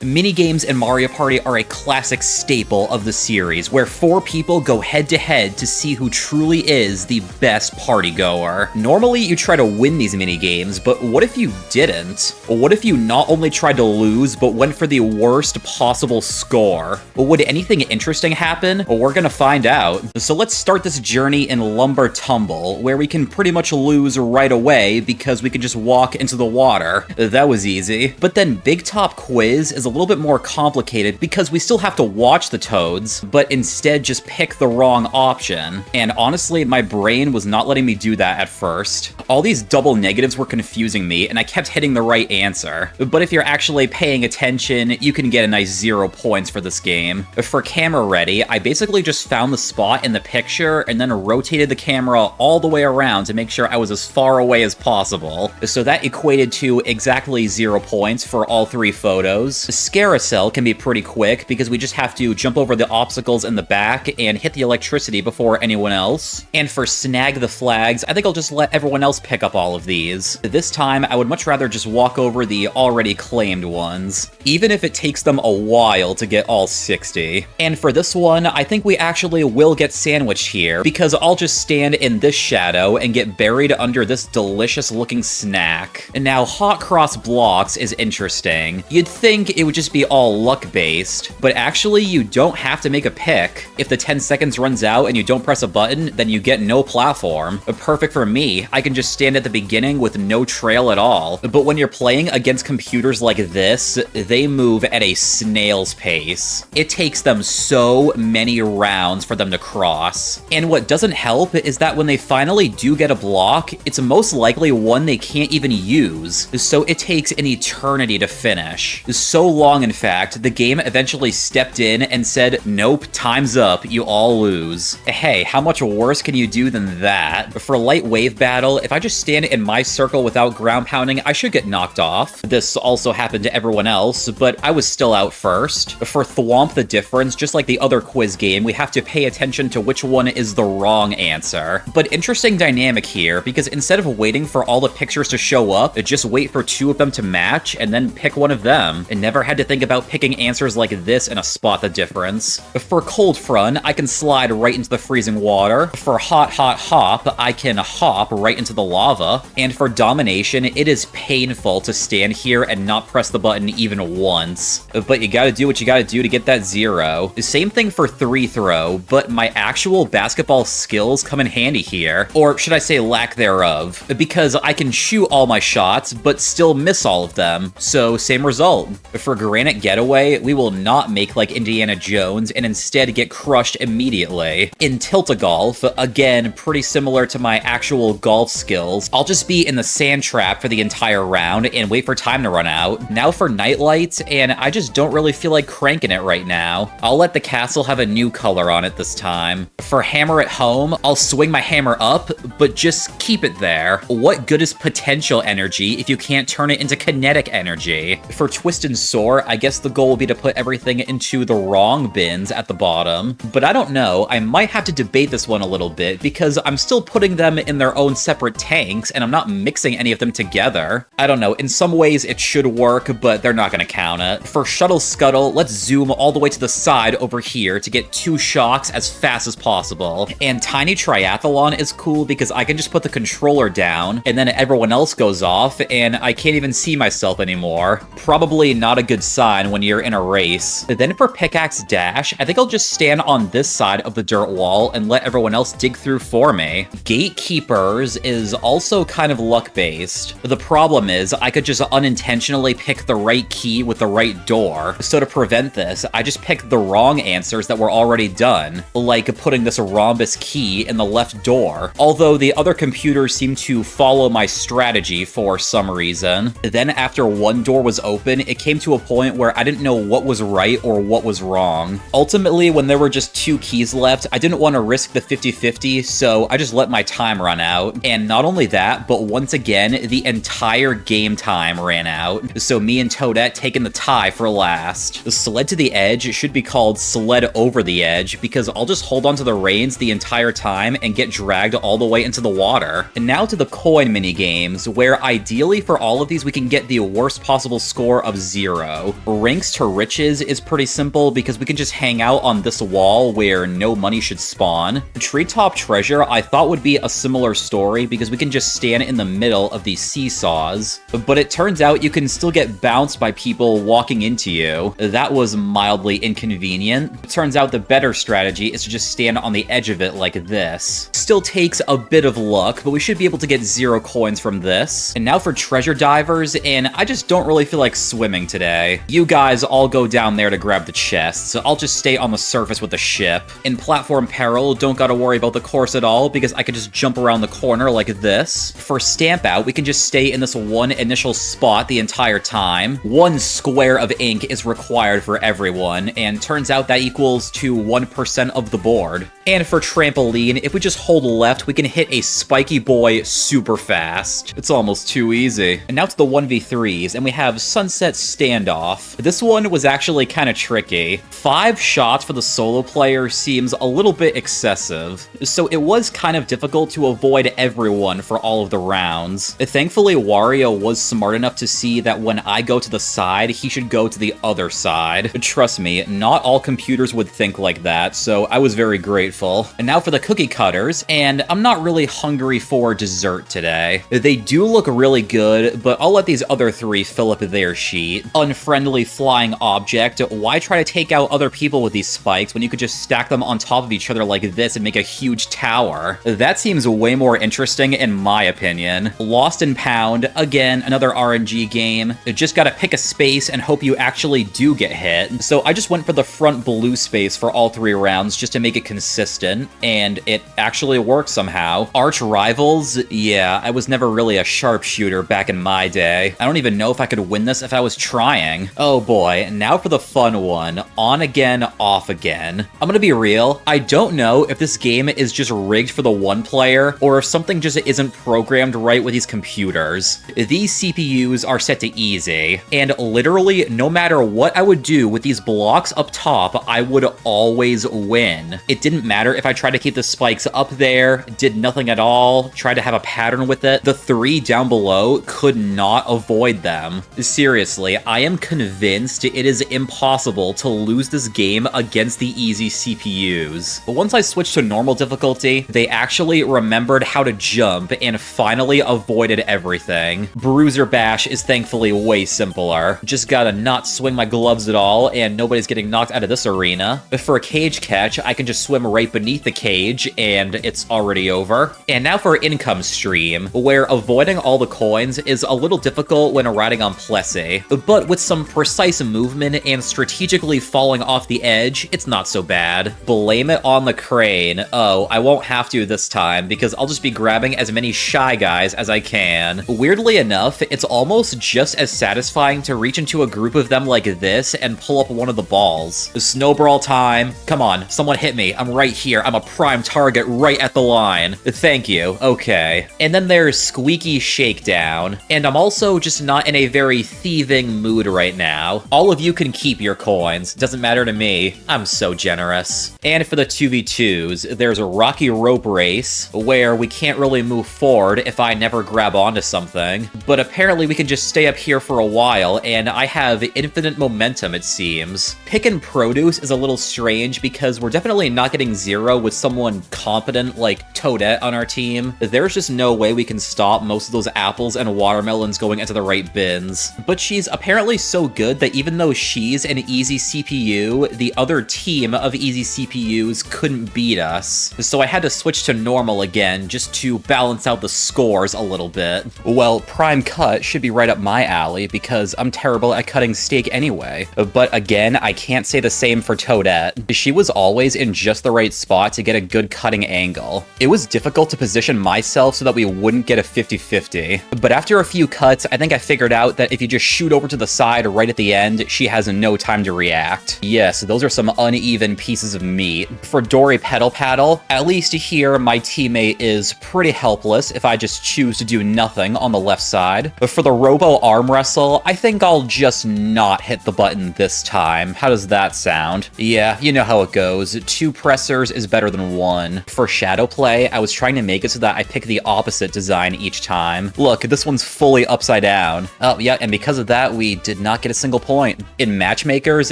Minigames in Mario Party are a classic staple of the series, where 4 people go head-to-head to see who truly is the best party goer. Normally, you try to win these minigames, but what if you didn't? What if you not only tried to lose, but went for the worst possible score? Would anything interesting happen? We're gonna find out. So let's start this journey in Lumber Tumble, where we can pretty much lose right away because we can just walk into the water. That was easy. But then Big Top Quiz is a little bit more complicated because we still have to watch the toads, but instead just pick the wrong option. And honestly, my brain was not letting me do that at first. All these double negatives were confusing me, and I kept hitting the right answer. But if you're actually paying attention, you can get a nice 0 points for this game. For camera ready, I basically just found the spot in the picture and then rotated the camera all the way around to make sure I was as far away as possible. So that equated to exactly 0 points for all 3 photos. Scarousel can be pretty quick because we just have to jump over the obstacles in the back and hit the electricity before anyone else. And for Snag the Flags, I think I'll just let everyone else pick up all of these. This time, I would much rather just walk over the already claimed ones, even if it takes them a while to get all 60. And for this one, I think we actually will get sandwiched here, because I'll just stand in this shadow and get buried under this delicious looking snack. And now, hot cross blocks is interesting. You'd think it would just be all luck-based, but actually you don't have to make a pick. If the 10 seconds runs out and you don't press a button, then you get no platform. Perfect for me. I can just stand at the beginning with no trail at all. But when you're playing against computers like this, they move at a snail's pace. It takes them so many rounds for them to cross. And what doesn't help is that when they finally do get a block, it's most likely one they can't even use. So it takes an eternity to finish. So long, in fact, the game eventually stepped in and said, nope, time's up, you all lose. Hey, how much worse can you do than that? For Light Wave Battle, if I just stand in my circle without ground pounding, I should get knocked off. This also happened to everyone else, but I was still out first. For Thwomp the Difference, just like the other quiz game, we have to pay attention to which one is the wrong answer. But interesting dynamic here, because instead of waiting for all the pictures to show up, just wait for 2 of them to match and then pick one of them. And never had to think about picking answers like this in a Spot the Difference. For Cold Front, I can slide right into the freezing water. For Hot Hot Hop, I can hop right into the lava. And for Domination, it is painful to stand here and not press the button even once. But you gotta do what you gotta do to get that 0. Same thing for 3 throw, but my actual basketball skills come in handy here. Or should I say lack thereof, because I can shoot all my shots, but still miss all of them. So same result. For Granite Getaway, we will not make like Indiana Jones and instead get crushed immediately. In Tilt-A-Golf, again, pretty similar to my actual golf skills, I'll just be in the sand trap for the entire round and wait for time to run out. Now for Nightlight, and I just don't really feel like cranking it right now. I'll let the castle have a new color on it this time. For Hammer at Home, I'll swing my hammer up, but just keep it there. What good is potential energy if you can't turn it into kinetic energy? For Twist and Soar, I guess the goal will be to put everything into the wrong bins at the bottom. But I don't know, I might have to debate this one a little bit because I'm still putting them in their own separate tanks and I'm not mixing any of them together. I don't know, in some ways it should work, but they're not gonna count it. For Shuttle Scuttle, let's zoom all the way to the side over here to get 2 shocks as fast as possible. And Tiny Triathlon is cool because I can just put the controller down and then everyone else goes off and I can't even see myself anymore. Probably not a good sign when you're in a race. Then for Pickaxe Dash, I think I'll just stand on this side of the dirt wall and let everyone else dig through for me. Gatekeepers is also kind of luck-based. The problem is I could just unintentionally pick the right key with the right door. So to prevent this, I just picked the wrong answers that were already done, like putting this rhombus key in the left door, although the other computers seem to follow my strategy for some reason. Then after one door was open, it came to a point where I didn't know what was right or what was wrong. Ultimately, when there were just 2 keys left, I didn't want to risk the 50-50, so I just let my time run out. And not only that, but once again, the entire game time ran out. So me and Toadette taking the tie for last. The Sled to the Edge should be called Sled Over the Edge, because I'll just hold onto the reins the entire time and get dragged all the way into the water. And now to the coin mini games, where ideally for all of these we can get the worst possible score of 0. 0. Ranks to riches is pretty simple because we can just hang out on this wall where no money should spawn. Treetop treasure I thought would be a similar story because we can just stand in the middle of these seesaws, but it turns out you can still get bounced by people walking into you. That was mildly inconvenient. It turns out the better strategy is to just stand on the edge of it like this. Still takes a bit of luck, but we should be able to get 0 coins from this. And now for treasure divers, and I just don't really feel like swimming today. You guys all go down there to grab the chests, so I'll just stay on the surface with the ship. In platform peril, don't gotta worry about the course at all because I can just jump around the corner like this. For stamp out, we can just stay in this one initial spot the entire time. 1 square of ink is required for everyone, and turns out that equals to 1% of the board. And for trampoline, if we just hold left, we can hit a spiky boy super fast. It's almost too easy. And now to the 1v3s, and we have Sunset Standoff. This one was actually kind of tricky. 5 shots for the solo player seems a little bit excessive, so it was kind of difficult to avoid everyone for all of the rounds. Thankfully, Wario was smart enough to see that when I go to the side, he should go to the other side. Trust me, not all computers would think like that, so I was very grateful. And now for the cookie cutters, and I'm not really hungry for dessert today. They do look really good, but I'll let these other 3 fill up their sheet. Unfriendly flying object. Why try to take out other people with these spikes when you could just stack them on top of each other like this and make a huge tower? That seems way more interesting in my opinion. Lost and Pound, again, another RNG game. Just gotta pick a space and hope you actually do get hit. So I just went for the front blue space for all 3 rounds just to make it consistent, and it actually worked somehow. Arch Rivals, yeah, I was never really a sharpshooter back in my day. I don't even know if I could win this if I was trying. Oh boy, now for the fun one. On again, off again. I'm gonna be real, I don't know if this game is just rigged for the one player, or if something just isn't programmed right with these computers. These CPUs are set to easy, and literally, no matter what I would do with these blocks up top, I would always win. It didn't matter if I tried to keep the spikes up there, did nothing at all, tried to have a pattern with it. The 3 down below could not avoid them. Seriously, I am convinced it is impossible to lose this game against the easy CPUs. But once I switched to normal difficulty, they actually remembered how to jump and finally avoided everything. Bruiser Bash is thankfully way simpler. Just gotta not swing my gloves at all, and nobody's getting knocked out of this arena. For a cage catch, I can just swim right beneath the cage, and it's already over. And now for income stream, where avoiding all the coins is a little difficult when riding on Plessy, but with some precise movement and strategically falling off the edge, it's not so bad. Blame it on the crane. Oh, I won't have to this time, because I'll just be grabbing as many shy guys as I can. Weirdly enough, it's almost just as satisfying to reach into a group of them like this and pull up one of the balls. Snowball time. Come on, someone hit me. I'm right here. I'm a prime target right at the line. Thank you. Okay. And then there's Squeaky Shakedown. And I'm also just not in a very thieving mood right now. All of you can keep your coins. Doesn't matter to me. I'm so generous. And for the 2v2s, there's a Rocky Rope Race, where we can't really move forward if I never grab onto something. But apparently we can just stay up here for a while, and I have infinite momentum, it seems. Pickin' Produce is a little strange because we're definitely not getting 0 with someone competent like Toadette on our team. There's just no way we can stop most of those apples and watermelons going into the right bins. But she's apparently so good that even though she's an easy CPU, the other team of easy CPUs couldn't beat us. So I had to switch to normal again just to balance out the scores a little bit. Well, Prime Cut should be right up my alley because I'm terrible at cutting steak anyway. But again, I can't say the same for Toadette. She was always in just the right spot to get a good cutting angle. It was difficult to position myself so that we wouldn't get a 50-50. But after a few cuts, I think I figured out that if you just shoot over to the side right at the end, she has no time to react. Yes, those are some uneven pieces of meat. For Dory Pedal Paddle, at least here my teammate is pretty helpless if I just choose to do nothing on the left side. But for the Robo Arm Wrestle, I think I'll just not hit the button this time. How does that sound? Yeah, you know how it goes. 2 pressers is better than 1. For Shadow Play, I was trying to make it so that I pick the opposite design each time. Look, this one's fully upside down. Oh, yeah, and because of that, we did did not get a single point. In Matchmakers,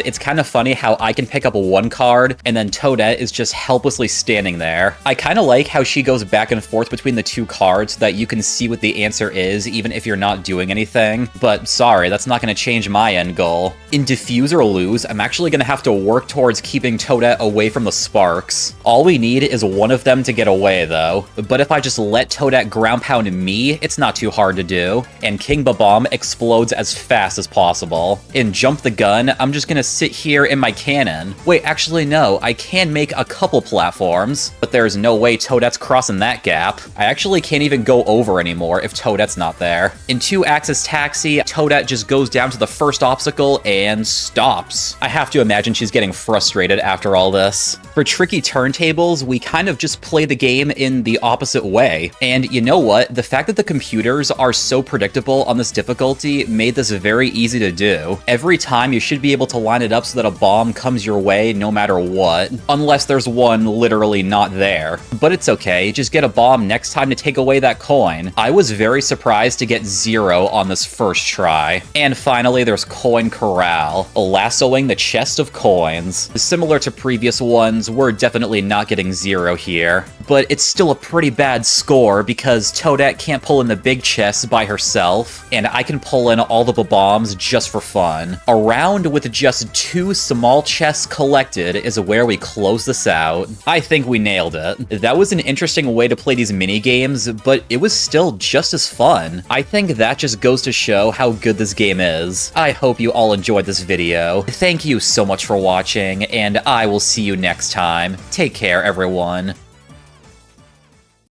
it's kind of funny how I can pick up one card, and then Toadette is just helplessly standing there. I kind of like how she goes back and forth between the two cards so that you can see what the answer is, even if you're not doing anything. But sorry, that's not going to change my end goal. In Defuse or Lose, I'm actually going to have to work towards keeping Toadette away from the sparks. All we need is one of them to get away, though. But if I just let Toadette ground pound me, it's not too hard to do. And King Babomb explodes as fast as possible. In Jump the Gun, I'm just gonna sit here in my cannon. Wait, actually no, I can make a couple platforms, but there's no way Toadette's crossing that gap. I actually can't even go over anymore if Toadette's not there. In Two Axis Taxi, Toadette just goes down to the first obstacle and stops. I have to imagine she's getting frustrated after all this. For Tricky Turntables, we kind of just play the game in the opposite way. And you know what? The fact that the computers are so predictable on this difficulty made this very easy to do. Every time you should be able to line it up so that a bomb comes your way no matter what, unless there's one literally not there. But it's okay, just get a bomb next time to take away that coin. I was very surprised to get 0 on this first try. And finally, there's Coin Corral, lassoing the chest of coins. Similar to previous ones, we're definitely not getting 0 here, but it's still a pretty bad score because Toadette can't pull in the big chest by herself, and I can pull in all the bombs just for fun. A round with just 2 small chests collected is where we close this out. I think we nailed it. That was an interesting way to play these mini-games, but it was still just as fun. I think that just goes to show how good this game is. I hope you all enjoyed this video. Thank you so much for watching, and I will see you next time. Take care, everyone.